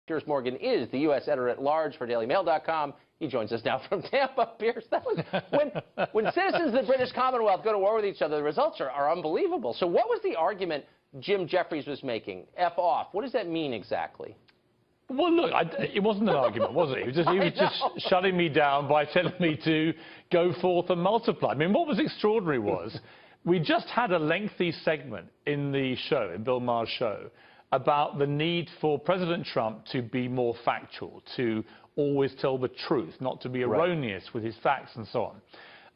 Piers Morgan is the U.S. editor-at-large for DailyMail.com. He joins us now from Tampa. Piers, that was when citizens of the British Commonwealth go to war with each other, the results are unbelievable. So what was the argument Jim Jeffries was making? F off. What does that mean exactly? Well, look, it wasn't an argument, was it? He was just shutting me down by telling me to go forth and multiply. I mean, what was extraordinary was we just had a lengthy segment in the show, in Bill Maher's show, about the need for President Trump to be more factual, to always tell the truth, not to be erroneous with his facts and so on.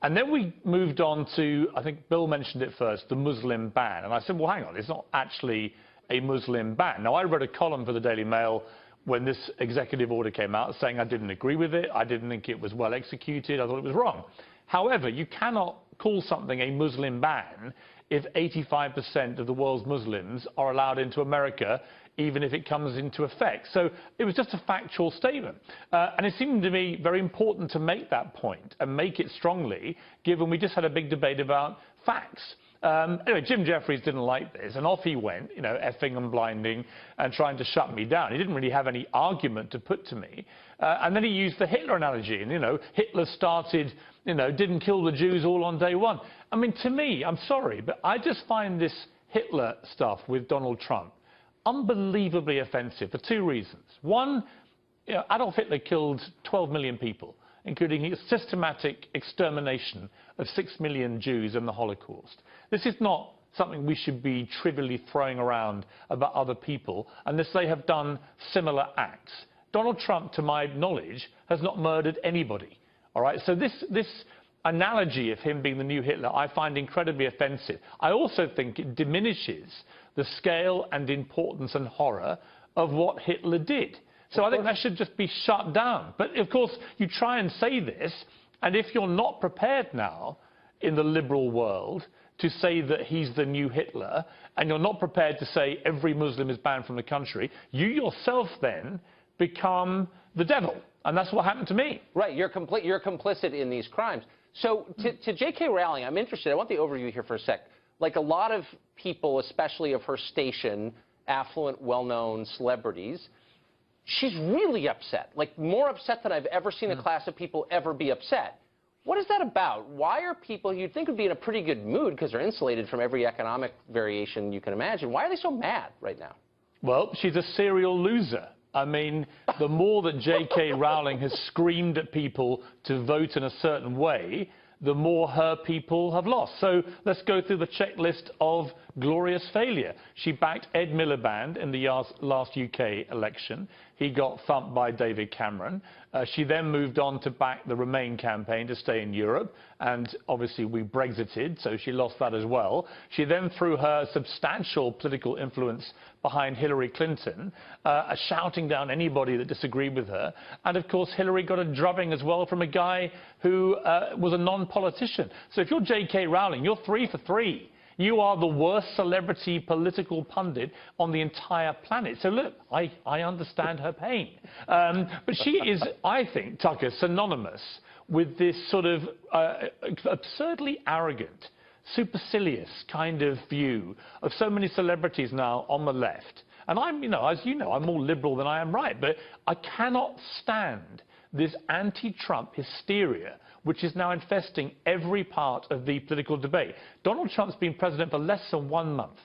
And then we moved on to, I think Bill mentioned it first, the Muslim ban. And I said, well, hang on, it's not actually a Muslim ban. Now, I read a column for the Daily Mail when this executive order came out saying I didn't agree with it, I didn't think it was well executed, I thought it was wrong. However, you cannot call something a Muslim ban if 85% of the world's Muslims are allowed into America, even if it comes into effect. So it was just a factual statement. And it seemed to me very important to make that point and make it strongly, given we just had a big debate about facts. Anyway, Jim Jeffries didn't like this, and off he went, you know, effing and blinding and trying to shut me down. He didn't really have any argument to put to me. And then he used the Hitler analogy, and, you know, Hitler started, you know, didn't kill the Jews all on day one. I mean, to me, I'm sorry, but I just find this Hitler stuff with Donald Trump unbelievably offensive for two reasons. One, you know, Adolf Hitler killed 12 million people, including a systematic extermination of 6 million Jews in the Holocaust. This is not something we should be trivially throwing around about other people unless they have done similar acts. Donald Trump, to my knowledge, has not murdered anybody. All right, so this analogy of him being the new Hitler I find incredibly offensive. I also think it diminishes the scale and importance and horror of what Hitler did. So I think that should just be shut down. But, of course, you try and say this, and if you're not prepared now in the liberal world to say that he's the new Hitler, and you're not prepared to say every Muslim is banned from the country, you yourself then become the devil. And that's what happened to me. Right. You're complicit in these crimes. So to J K Rowling, I'm interested. I want the overview here for a sec. Like a lot of people, especially of her station, affluent, well-known celebrities, she's really upset, like more upset than I've ever seen a class of people ever be upset. What is that about? Why are people you'd think would be in a pretty good mood because they're insulated from every economic variation you can imagine? Why are they so mad right now? Well, she's a serial loser. I mean, the more that J K Rowling has screamed at people to vote in a certain way, the more her people have lost. So let's go through the checklist of glorious failure. She backed Ed Miliband in the last UK election. He got thumped by David Cameron. She then moved on to back the Remain campaign to stay in Europe, and obviously we Brexited, so she lost that as well. She then threw her substantial political influence behind Hillary Clinton, shouting down anybody that disagreed with her. And, of course, Hillary got a drubbing as well from a guy who was a non-politician. So if you're J K Rowling, you're 3 for 3. You are the worst celebrity political pundit on the entire planet. So, look, I understand her pain. But she is, I think, Tucker, synonymous with this sort of absurdly arrogant, supercilious kind of view of so many celebrities now on the left. And I'm, you know, as you know, I'm more liberal than I am right. But I cannot stand this anti-Trump hysteria, which is now infesting every part of the political debate. Donald Trump's been president for less than 1 month.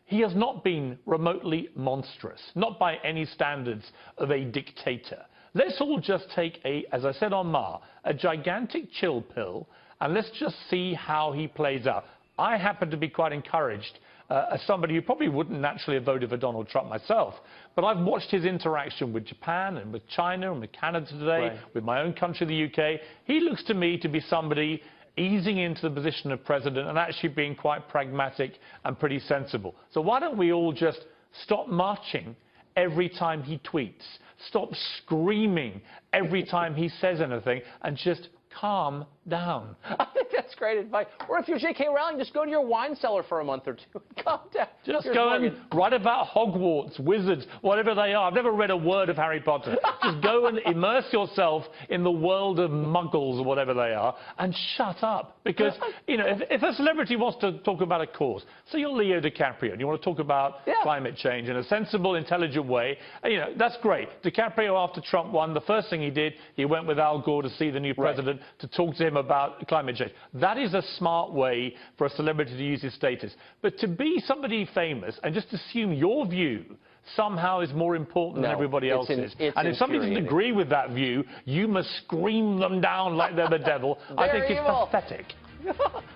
He has not been remotely monstrous, not by any standards of a dictator. Let's all just take as I said on Mar, a gigantic chill pill, and let's just see how he plays out. I happen to be quite encouraged as somebody who probably wouldn't naturally have voted for Donald Trump myself, but I've watched his interaction with Japan and with China and with Canada today, with my own country, the UK. He looks to me to be somebody easing into the position of president and actually being quite pragmatic and pretty sensible. So why don't we all just stop marching every time he tweets, stop screaming every time he says anything, and just calm down. I think that's great advice. Or if you're J K Rowling, just go to your wine cellar for a month or two. Calm down. Just Piers go Morgan. and write about Hogwarts, wizards, whatever they are. I've never read a word of Harry Potter. Just go and immerse yourself in the world of muggles or whatever they are and shut up. Because, you know, if a celebrity wants to talk about a cause, so you're Leo DiCaprio and you want to talk about climate change in a sensible, intelligent way, and, you know, that's great. DiCaprio, after Trump won, the first thing he did, he went with Al Gore to see the new president to talk to him about climate change. That is a smart way for a celebrity to use his status. But to be somebody famous and just assume your view somehow is more important than everybody else's. And if somebody doesn't agree with that view, you must scream them down like they're the devil. I think it's pathetic.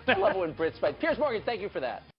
I love it when Brits fight. Piers Morgan, thank you for that.